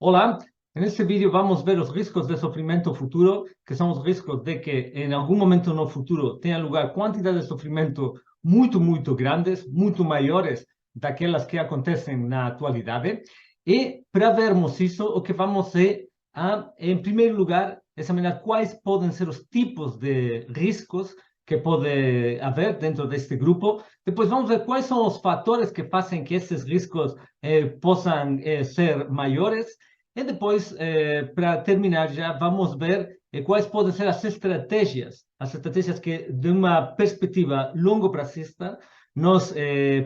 Hola, en este vídeo vamos a ver los riesgos de sufrimiento futuro, que son los riesgos de que en algún momento no futuro tenha lugar quantidades de sofrimento muito grandes, muito maiores daquelas que acontecem na atualidade. E para vermos isso, o que vamos é, em primeiro lugar, examinar quais podem ser os tipos de riscos que pode haver dentro deste grupo. Depois vamos ver quais são os fatores que fazem que esses riscos possam ser maiores. E depois, para terminar já, vamos ver quais podem ser as estratégias que, de uma perspectiva longo-prazista, nós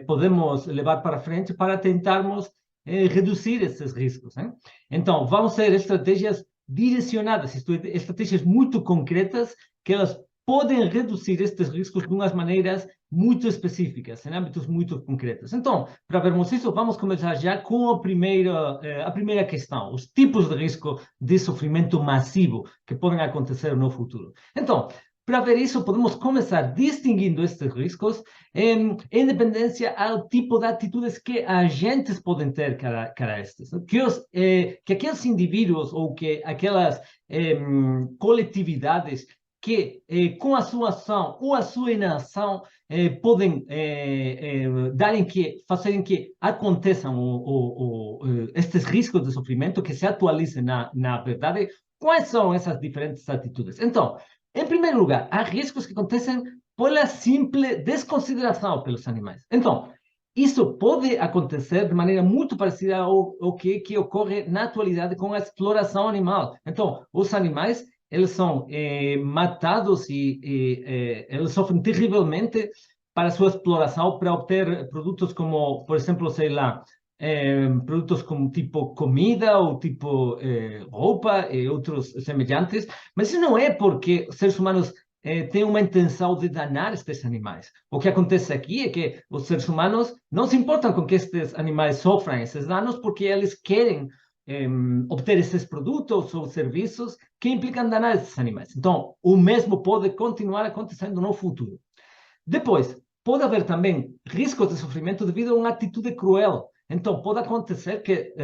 podemos levar para frente para tentarmos reduzir esses riscos, hein? Então, vão ser estratégias direcionadas, isto é, estratégias muito concretas que elas podem reduzir estes riscos de umas maneiras muito específicas, em âmbitos muito concretos. Então, para vermos isso, vamos começar já com a primeira questão, os tipos de risco de sofrimento massivo que podem acontecer no futuro. Então, para ver isso, podemos começar distinguindo estes riscos em dependência ao tipo de atitudes que agentes podem ter cara a estes. Que aqueles indivíduos ou que aquelas coletividades que, com a sua ação ou a sua inação, podem fazerem que aconteçam estes riscos de sofrimento, que se atualizem na verdade. Quais são essas diferentes atitudes? Então, em primeiro lugar, há riscos que acontecem pela simple desconsideração pelos animais. Então, isso pode acontecer de maneira muito parecida ao que ocorre na atualidade com a exploração animal. Então, os animais eles são matados e eles sofrem terrivelmente para sua exploração, para obter produtos como, por exemplo, sei lá, produtos como tipo comida ou tipo roupa e outros semelhantes. Mas isso não é porque os seres humanos têm uma intenção de danar estes animais. O que acontece aqui é que os seres humanos não se importam com que estes animais sofram esses danos porque eles querem obter esses produtos ou serviços que implicam danar esses animais. Então, o mesmo pode continuar acontecendo no futuro. Depois, pode haver também riscos de sofrimento devido a uma atitude cruel. Então, pode acontecer que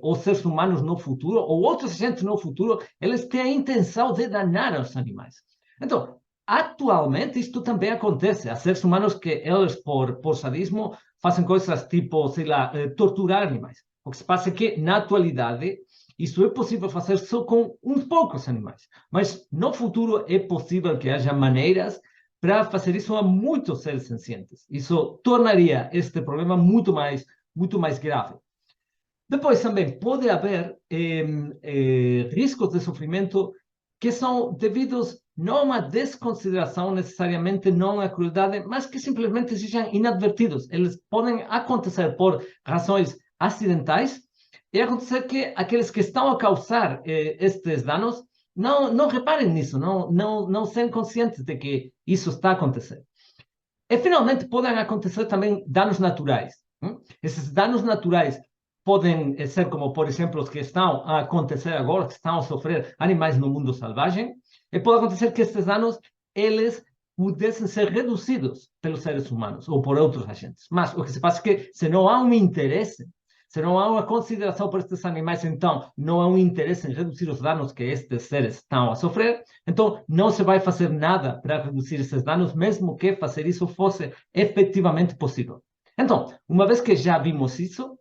os seres humanos no futuro, ou outros agentes no futuro, eles têm a intenção de danar os animais. Então, atualmente, isto também acontece. Há seres humanos que eles, por sadismo, fazem coisas tipo, sei lá, torturar animais. O que se passa é que, na atualidade, isso é possível fazer só com uns poucos animais. Mas, no futuro, é possível que haja maneiras para fazer isso a muitos seres sencientes. Isso tornaria este problema muito mais grave. Depois também pode haver riscos de sofrimento que são devidos não a uma desconsideração necessariamente, não a crueldade, mas que simplesmente sejam inadvertidos. Eles podem acontecer por razões acidentais e acontecer que aqueles que estão a causar estes danos não reparem nisso, não são conscientes de que isso está acontecendo. E, finalmente, podem acontecer também danos naturais. Esses danos naturais podem ser como, por exemplo, os que estão a acontecer agora, que estão a sofrer animais no mundo selvagem, e pode acontecer que esses danos, eles pudessem ser reduzidos pelos seres humanos ou por outros agentes. Mas o que se passa é que, se não há um interesse, se não há uma consideração por estes animais, então não há um interesse em reduzir os danos que estes seres estão a sofrer, então não se vai fazer nada para reduzir esses danos, mesmo que fazer isso fosse efetivamente possível. Então, uma vez que já vimos isso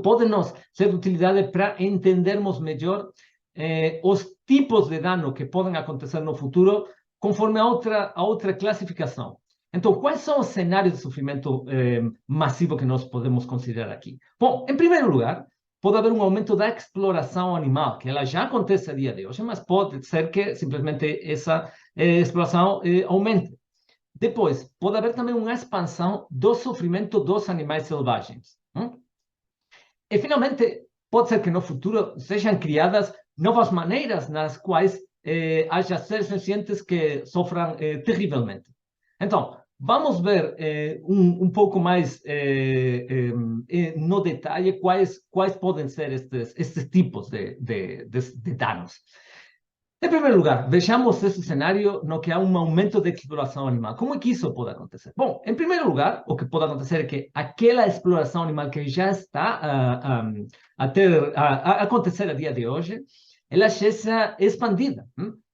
pode nos ser de utilidade para entendermos melhor os tipos de dano que podem acontecer no futuro conforme a outra classificação. Então, quais são os cenários de sofrimento massivo que nós podemos considerar aqui? Bom, em primeiro lugar, pode haver um aumento da exploração animal, que ela já acontece a dia de hoje, mas pode ser que simplesmente essa exploração aumente. Depois, pode haver também uma expansão do sofrimento dos animais selvagens. E, finalmente, pode ser que no futuro sejam criadas novas maneiras nas quais haja seres sencientes que sofram terrivelmente. Então, vamos ver um pouco mais no detalhe quais podem ser estes tipos de danos. Em primeiro lugar, vejamos esse cenário no que há um aumento de exploração animal. Como é que isso pode acontecer? Bom, em primeiro lugar, o que pode acontecer é que aquela exploração animal que já está a acontecer a dia de hoje, ela seja expandida.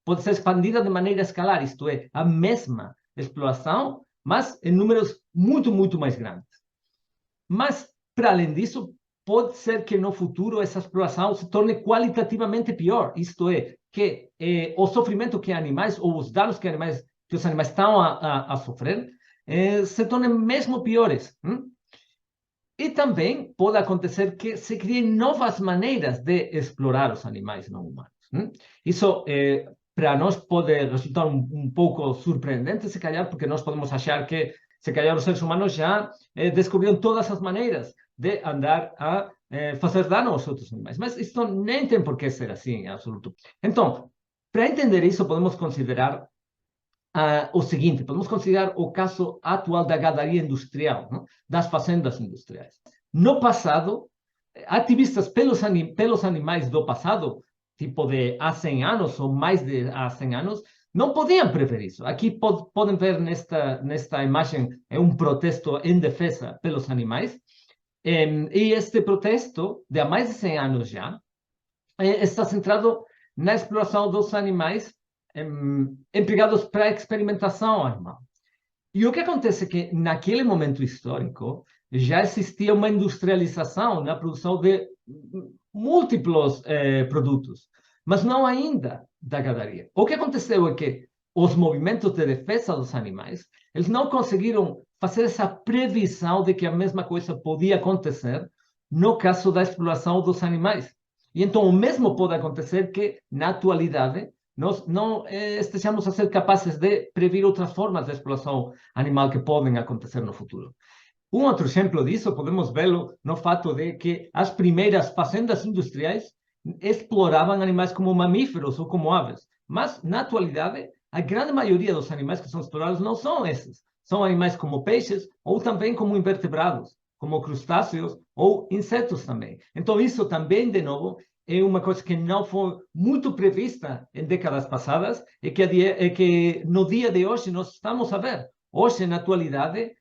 Pode ser expandida de maneira escalar, isto é, a mesma exploração, mas em números muito, muito mais grandes. Mas, para além disso, pode ser que no futuro essa exploração se torne qualitativamente pior, isto é, que o sofrimento que animais, ou os danos que os animais estão a sofrer, se tornem mesmo piores. E também pode acontecer que se criem novas maneiras de explorar os animais não humanos. Isso, para nós, pode resultar um pouco surpreendente, se calhar, porque nós podemos achar que, se calhar, os seres humanos já descobriram todas as maneiras de andar a fazer dano aos outros animais. Mas isso nem tem por que ser assim, em absoluto. Então, para entender isso, podemos considerar o seguinte, podemos considerar o caso atual da gadaria industrial, das fazendas industriais. No passado, ativistas pelos animais do passado, tipo de há 100 anos ou mais de há 100 anos, não podiam prever isso. Aqui podem ver nesta imagem um protesto em defesa pelos animais. E este protesto, de há mais de 100 anos já, está centrado na exploração dos animais empregados para experimentação animal. E o que acontece é que, naquele momento histórico, já existia uma industrialização na produção de múltiplos produtos, mas não ainda da gadaria. O que aconteceu é que os movimentos de defesa dos animais, eles não conseguiram fazer essa previsão de que a mesma coisa podia acontecer no caso da exploração dos animais. E então o mesmo pode acontecer que, na atualidade, nós não estejamos a ser capazes de prever outras formas de exploração animal que podem acontecer no futuro. Um outro exemplo disso podemos vê-lo no fato de que as primeiras fazendas industriais exploravam animais como mamíferos ou como aves, mas na atualidade a grande maioria dos animais que são explorados não são esses. São animais como peixes ou também como invertebrados, como crustáceos ou insetos também. Então isso também, de novo, é uma coisa que não foi muito prevista em décadas passadas e que no dia de hoje nós estamos a ver. Hoje, na atualidade,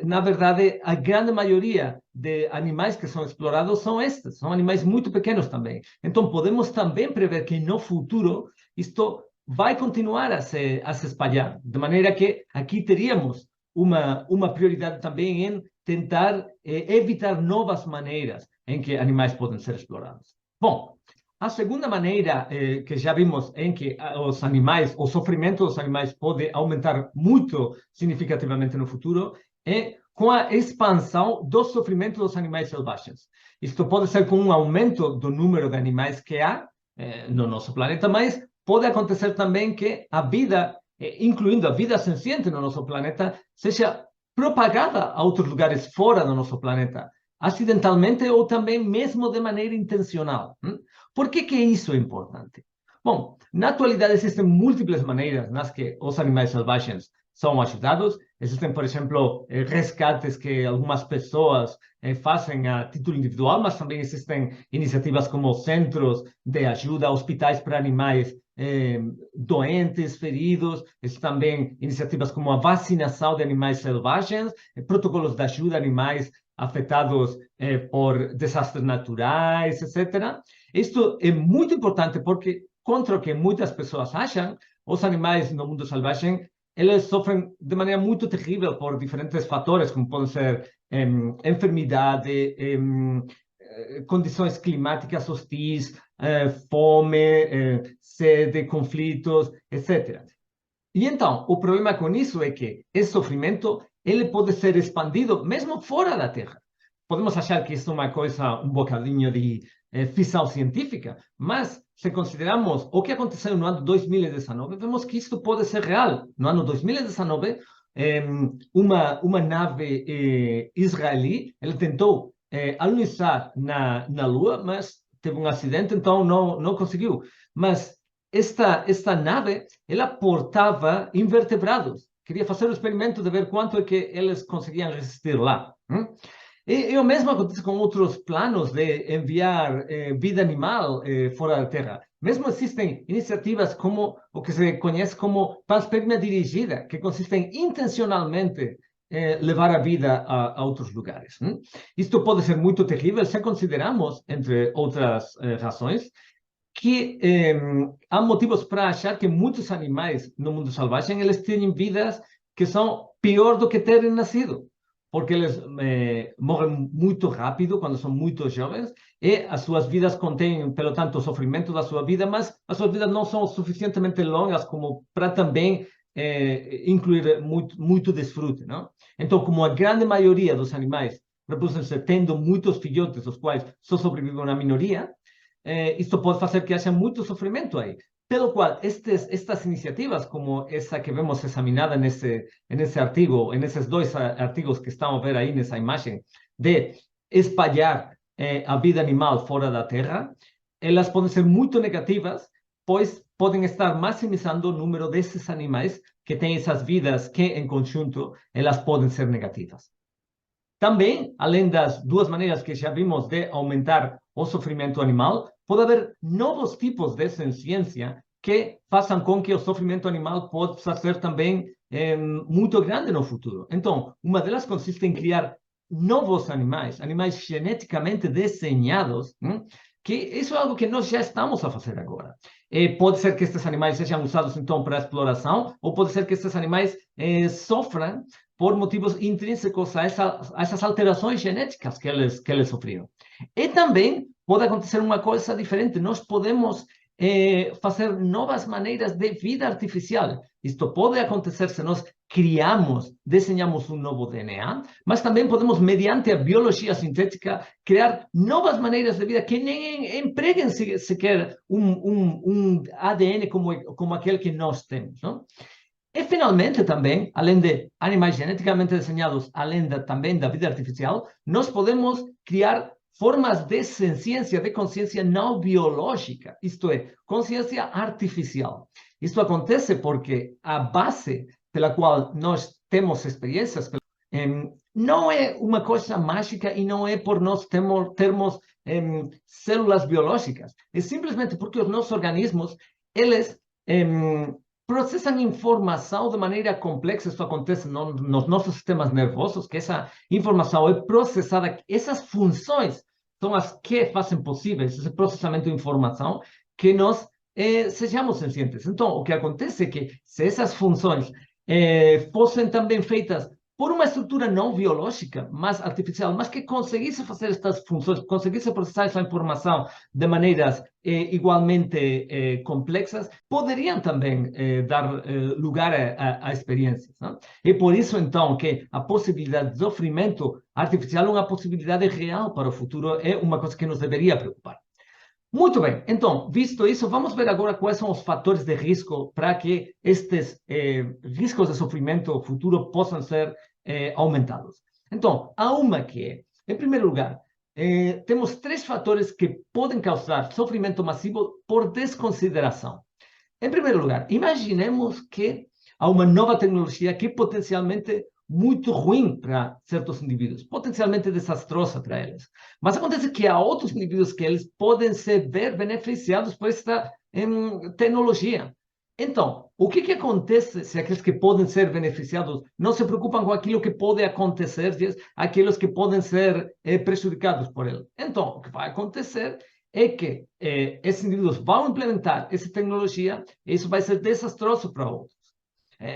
na verdade, a grande maioria de animais que são explorados são estes, são animais muito pequenos também. Então, podemos também prever que no futuro isto vai continuar a se espalhar, de maneira que aqui teríamos uma prioridade também em tentar evitar novas maneiras em que animais podem ser explorados. Bom, a segunda maneira que já vimos em que os animais, o sofrimento dos animais pode aumentar muito significativamente no futuro é com a expansão do sofrimento dos animais selvagens. Isto pode ser com um aumento do número de animais que há no nosso planeta, mas pode acontecer também que a vida, incluindo a vida senciente no nosso planeta, seja propagada a outros lugares fora do nosso planeta, acidentalmente ou também mesmo de maneira intencional. Por que isso é importante? Bom, na atualidade existem múltiplas maneiras nas que os animais selvagens são ajudados. Existem, por exemplo, resgates que algumas pessoas fazem a título individual, mas também existem iniciativas como centros de ajuda, hospitais para animais doentes, feridos. Existem também iniciativas como a vacinação de animais selvagens, protocolos de ajuda a animais afetados por desastres naturais, etc. Isto é muito importante porque, contra o que muitas pessoas acham, os animais no mundo selvagem, eles sofrem de maneira muito terrível por diferentes fatores, como podem ser enfermidade, condições climáticas hostis, fome, sede, conflitos, etc. E então, o problema com isso é que esse sofrimento ele pode ser expandido mesmo fora da Terra. Podemos achar que isso é uma coisa, um bocadinho de ficção científica, mas se consideramos o que aconteceu no ano 2019, vemos que isso pode ser real. No ano 2019, uma nave israeli, ele tentou alunizar na Lua, mas teve um acidente, então não conseguiu. Mas esta nave, ela portava invertebrados. Queria fazer o experimento de ver quanto é que eles conseguiam resistir lá. E o mesmo acontece com outros planos de enviar vida animal fora da Terra. Mesmo existem iniciativas como o que se conhece como panspermia dirigida, que consistem intencionalmente levar a vida a outros lugares. Isto pode ser muito terrível se consideramos, entre outras razões, que há motivos para achar que muitos animais no mundo selvagem eles têm vidas que são pior do que terem nascido, porque eles morrem muito rápido quando são muito jovens e as suas vidas contêm, pelo tanto, o sofrimento da sua vida, mas as suas vidas não são suficientemente longas como para também incluir muito desfrute, não? Então, como a grande maioria dos animais reproduzem-se tendo muitos filhotes, dos quais só sobrevive uma minoria, isto pode fazer que haja muito sofrimento aí. Pelo qual, estas iniciativas, como essa que vemos examinada nesse artigo, nesses dois artigos que estão a ver aí nessa imagem, de espalhar a vida animal fora da Terra, elas podem ser muito negativas, pois podem estar maximizando o número desses animais que têm essas vidas que, em conjunto, elas podem ser negativas. Também, além das duas maneiras que já vimos de aumentar o sofrimento animal, pode haver novos tipos de ciência que façam com que o sofrimento animal possa ser também muito grande no futuro. Então, uma delas consiste em criar novos animais, animais geneticamente desenhados, que isso é algo que nós já estamos a fazer agora. Pode ser que estes animais sejam usados, então, para exploração, ou pode ser que estes animais sofram por motivos intrínsecos a essas alterações genéticas que eles sofreram. E também pode acontecer uma coisa diferente. Nós podemos fazer novas maneiras de vida artificial. Isto pode acontecer se nós criamos, desenhamos um novo DNA, mas também podemos, mediante a biologia sintética, criar novas maneiras de vida que nem empreguem sequer um ADN como aquele que nós temos, não? E, finalmente, também, além de animais geneticamente desenhados, além também da vida artificial, nós podemos criar formas de ciência, de consciência não biológica, isto é, consciência artificial. Isto acontece porque a base pela qual nós temos experiências não é uma coisa mágica e não é por nós termos células biológicas. É simplesmente porque os nossos organismos, eles processam informação de maneira complexa. Isso acontece nos nossos sistemas nervosos, que essa informação é processada. Essas funções são as que fazem possível esse processamento de informação que nós sejamos sencientes. Então, o que acontece é que se essas funções fossem também feitas por uma estrutura não biológica, mas artificial, mas que conseguisse fazer estas funções, conseguisse processar essa informação de maneiras igualmente complexas, poderiam também dar lugar a experiências. Não? E por isso, então, que a possibilidade de sofrimento artificial é uma possibilidade real para o futuro, é uma coisa que nos deveria preocupar. Muito bem, então, visto isso, vamos ver agora quais são os fatores de risco para que estes riscos de sofrimento futuro possam ser aumentados. Então, há uma que é, em primeiro lugar, temos 3 fatores que podem causar sofrimento massivo por desconsideração. Em primeiro lugar, imaginemos que há uma nova tecnologia que é potencialmente muito ruim para certos indivíduos, potencialmente desastrosa para eles. Mas acontece que há outros indivíduos que eles podem se ver beneficiados por esta tecnologia. Então, o que acontece se aqueles que podem ser beneficiados não se preocupam com aquilo que pode acontecer, aqueles que podem ser prejudicados por ele? Então, o que vai acontecer é que esses indivíduos vão implementar essa tecnologia e isso vai ser desastroso para outros.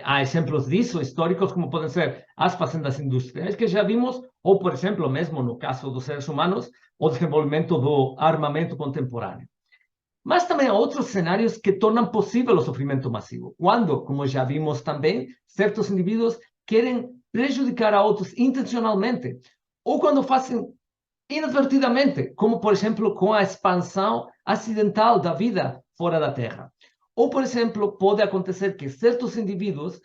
Há exemplos disso históricos, como podem ser as fazendas industriais que já vimos, ou, por exemplo, mesmo no caso dos seres humanos, o desenvolvimento do armamento contemporâneo. Mas também há outros cenários que tornam possível o sofrimento massivo. Quando, como já vimos também, certos indivíduos querem prejudicar a outros intencionalmente, ou quando fazem inadvertidamente, como, por exemplo, com a expansão acidental da vida fora da Terra. Ou, por exemplo, pode acontecer que certos indivíduos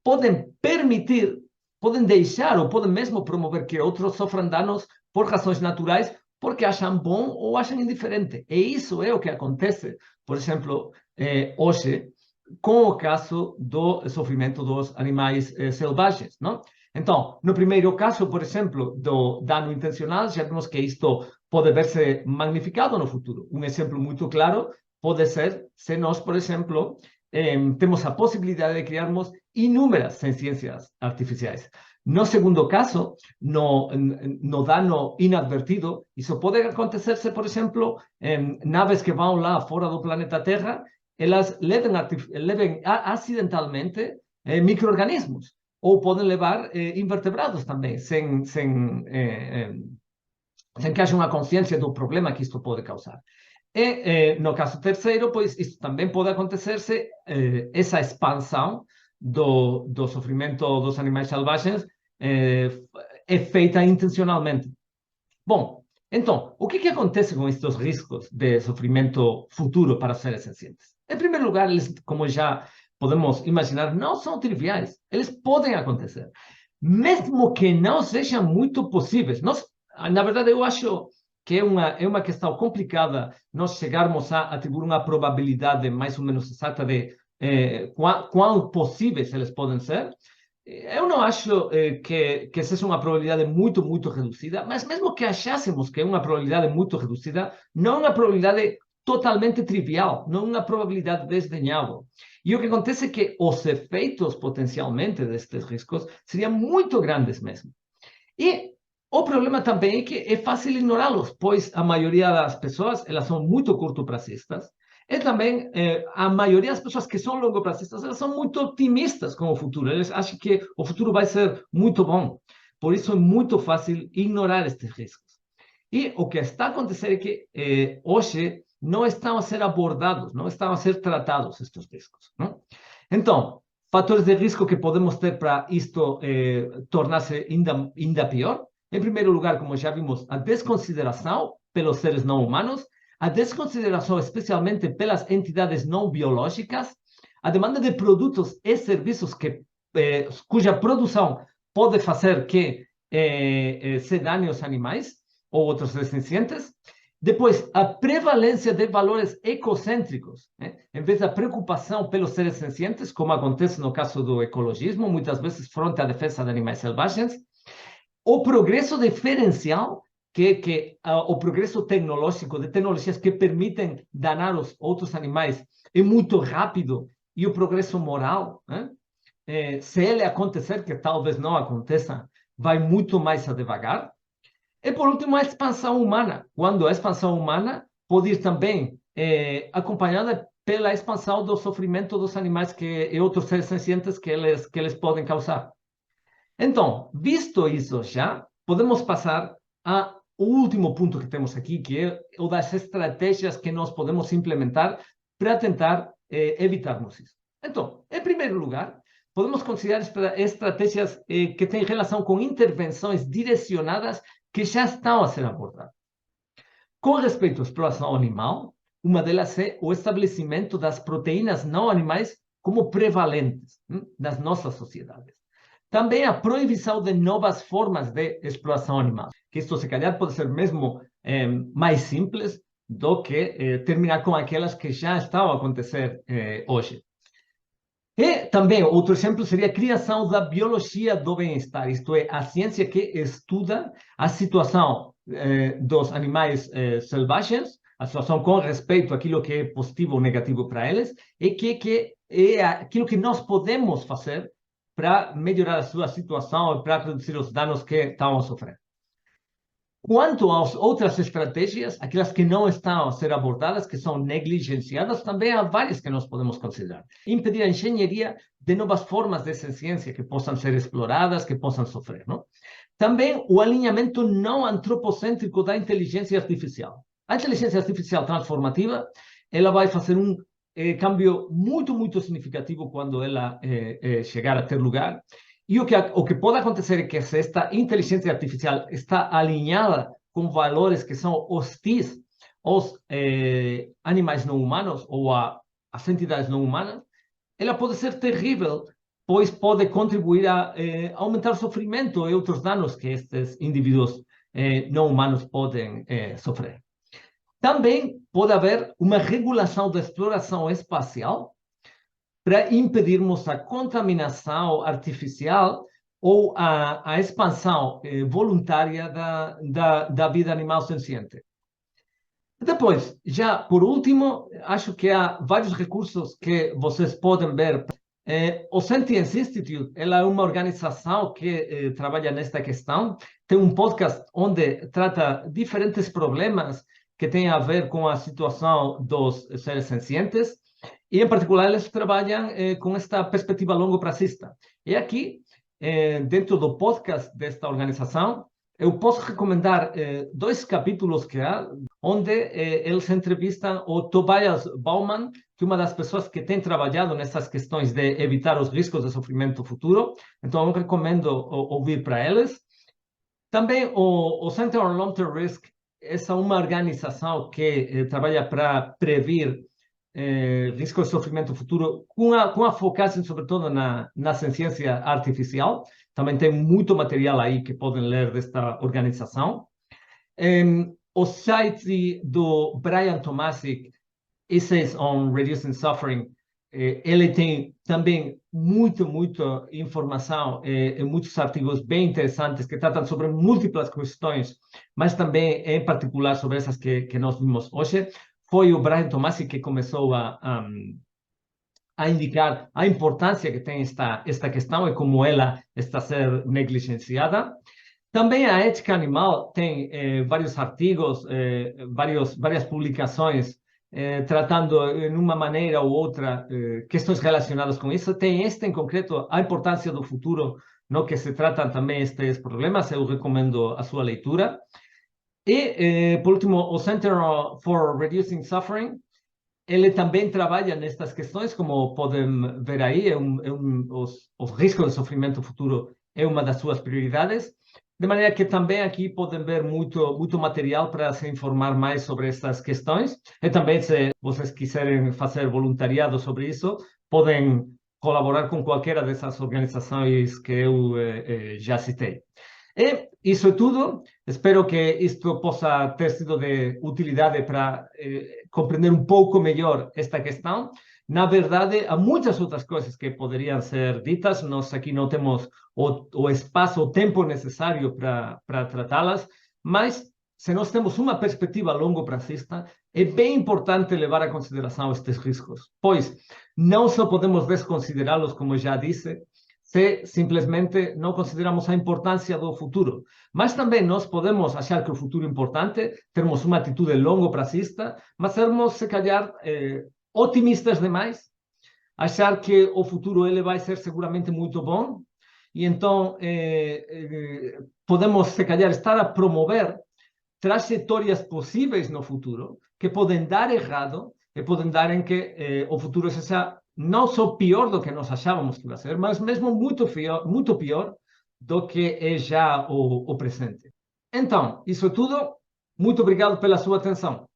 podem permitir, podem deixar ou podem mesmo promover que outros sofram danos por razões naturais, porque acham bom ou acham indiferente. E isso é o que acontece, por exemplo, hoje, com o caso do sofrimento dos animais selvagens, não? Então, no primeiro caso, por exemplo, do dano intencional, já vimos que isto pode verse magnificado no futuro. Um exemplo muito claro pode ser se nós, por exemplo, temos a possibilidade de criarmos inúmeras ciências artificiais. No segundo caso, no dano inadvertido, isso pode acontecer, por exemplo, naves que vão lá fora do planeta Terra, elas levem acidentalmente micro-organismos, ou podem levar invertebrados também, sem que haja uma consciência do problema que isto pode causar. E, no caso terceiro, pois, isso também pode acontecer se essa expansão do sofrimento dos animais selvagens é feita intencionalmente. Bom, então, o que acontece com estes riscos de sofrimento futuro para seres sencientes? Em primeiro lugar, eles, como já podemos imaginar, não são triviais. Eles podem acontecer. Mesmo que não sejam muito possíveis. Na verdade, eu acho que é uma questão complicada nós chegarmos a atribuir uma probabilidade mais ou menos exata de quão possíveis eles podem ser. Eu não acho que seja uma probabilidade muito, muito reduzida, mas mesmo que achássemos que é uma probabilidade muito reduzida, não é uma probabilidade totalmente trivial, não é uma probabilidade desdenhável. E o que acontece é que os efeitos potencialmente destes riscos seriam muito grandes mesmo. E o problema também é que é fácil ignorá-los, pois a maioria das pessoas elas são muito curto-pracistas. E também a maioria das pessoas que são longo-pracistas elas são muito otimistas com o futuro. Eles acham que o futuro vai ser muito bom. Por isso é muito fácil ignorar estes riscos. E o que está acontecendo é que hoje não estão a ser abordados, não estão a ser tratados estes riscos. Não? Então, fatores de risco que podemos ter para isto tornar-se ainda pior. Em primeiro lugar, como já vimos, a desconsideração pelos seres não humanos, a desconsideração especialmente pelas entidades não biológicas, a demanda de produtos e serviços cuja produção pode fazer que se dane os animais ou outros seres sencientes. Depois, a prevalência de valores ecocêntricos, né? Em vez da preocupação pelos seres sencientes, como acontece no caso do ecologismo, muitas vezes fronte à defesa de animais selvagens. O progresso diferencial, o progresso tecnológico, de tecnologias que permitem danar os outros animais, é muito rápido, e o progresso moral, né? Se ele acontecer, que talvez não aconteça, vai muito mais a devagar. E, por último, a expansão humana, quando a expansão humana pode ir também acompanhada pela expansão do sofrimento dos animais e outros seres sencientes que eles podem causar. Então, visto isso já, podemos passar ao último ponto que temos aqui, que é o das estratégias que nós podemos implementar para tentar evitarmos isso. Então, em primeiro lugar, podemos considerar estratégias que têm relação com intervenções direcionadas que já estão a ser abordadas. Com respeito à exploração animal, uma delas é o estabelecimento das proteínas não animais como prevalentes nas nossas sociedades. Também a proibição de novas formas de exploração animal, que isto se calhar pode ser mesmo mais simples do que terminar com aquelas que já estão a acontecer hoje. E também outro exemplo seria a criação da biologia do bem-estar, isto é, a ciência que estuda a situação dos animais selvagens, a situação com respeito àquilo que é positivo ou negativo para eles, e que é aquilo que nós podemos fazer para melhorar a sua situação e para reduzir os danos que estão a sofrer. Quanto às outras estratégias, aquelas que não estão a ser abordadas, que são negligenciadas, também há várias que nós podemos considerar. Impedir a engenharia de novas formas de ciência que possam ser exploradas, que possam sofrer. Não? Também o alinhamento não antropocêntrico da inteligência artificial. A inteligência artificial transformativa, ela vai fazer um cambio muito, muito significativo quando ela chegar a ter lugar. E o que pode acontecer é que se esta inteligência artificial está alinhada com valores que são hostis aos animais não humanos ou às entidades não humanas, ela pode ser terrível, pois pode contribuir a aumentar o sofrimento e outros danos que estes indivíduos não humanos podem sofrer. Também pode haver uma regulação da exploração espacial para impedirmos a contaminação artificial ou a expansão voluntária da vida animal senciente. Depois, já por último, acho que há vários recursos que vocês podem ver. O Sentience Institute, ela é uma organização que trabalha nesta questão. Tem um podcast onde trata diferentes problemas que têm a ver com a situação dos seres sencientes. E, em particular, eles trabalham com esta perspectiva longo-prazista. E aqui, dentro do podcast desta organização, eu posso recomendar dois capítulos que há, onde eles entrevistam o Tobias Baumann, que é uma das pessoas que tem trabalhado nessas questões de evitar os riscos de sofrimento futuro. Então, eu recomendo ouvir para eles. Também o Center on Long-Term Risk, essa é uma organização que trabalha para prever riscos de sofrimento futuro, com a focagem, sobretudo, na ciência artificial. Também tem muito material aí que podem ler desta organização. O site do Brian Tomasic, Essays on Reducing Suffering, ele tem também muita informação e muitos artigos bem interessantes que tratam sobre múltiplas questões, mas também, em particular, sobre essas que nós vimos hoje. Foi o Brian Tomasic que começou a indicar a importância que tem esta questão e como ela está a ser negligenciada. Também a ética animal tem vários artigos, várias publicações tratando, de uma maneira ou outra, questões relacionadas com isso. Tem este em concreto, a importância do futuro, no que se tratam também estes problemas. Eu recomendo a sua leitura. E, por último, o Center for Reducing Suffering, ele também trabalha nestas questões, como podem ver aí, os riscos de sofrimento futuro é uma das suas prioridades. De maneira que também aqui podem ver muito material para se informar mais sobre essas questões. E também, se vocês quiserem fazer voluntariado sobre isso, podem colaborar com qualquer dessas organizações que eu já citei. E isso é tudo. Espero que isto possa ter sido de utilidade para compreender um pouco melhor esta questão. Na verdade, há muitas outras coisas que poderiam ser ditas. Nós aqui não temos o espaço, o tempo necessário para tratá-las, mas se nós temos uma perspectiva longo-prazista, é bem importante levar em consideração estes riscos, pois não só podemos desconsiderá-los, como já disse, se simplesmente não consideramos a importância do futuro. Mas também nós podemos achar que o futuro é importante, termos uma atitude longo-prazista, mas sermos, se calhar, otimistas demais, achar que o futuro ele vai ser seguramente muito bom, e então podemos, se calhar, estar a promover trajetórias possíveis no futuro que podem dar errado e podem dar em que o futuro seja não só pior do que nós achávamos que ia ser, mas mesmo muito pior do que é já o presente. Então, isso é tudo. Muito obrigado pela sua atenção.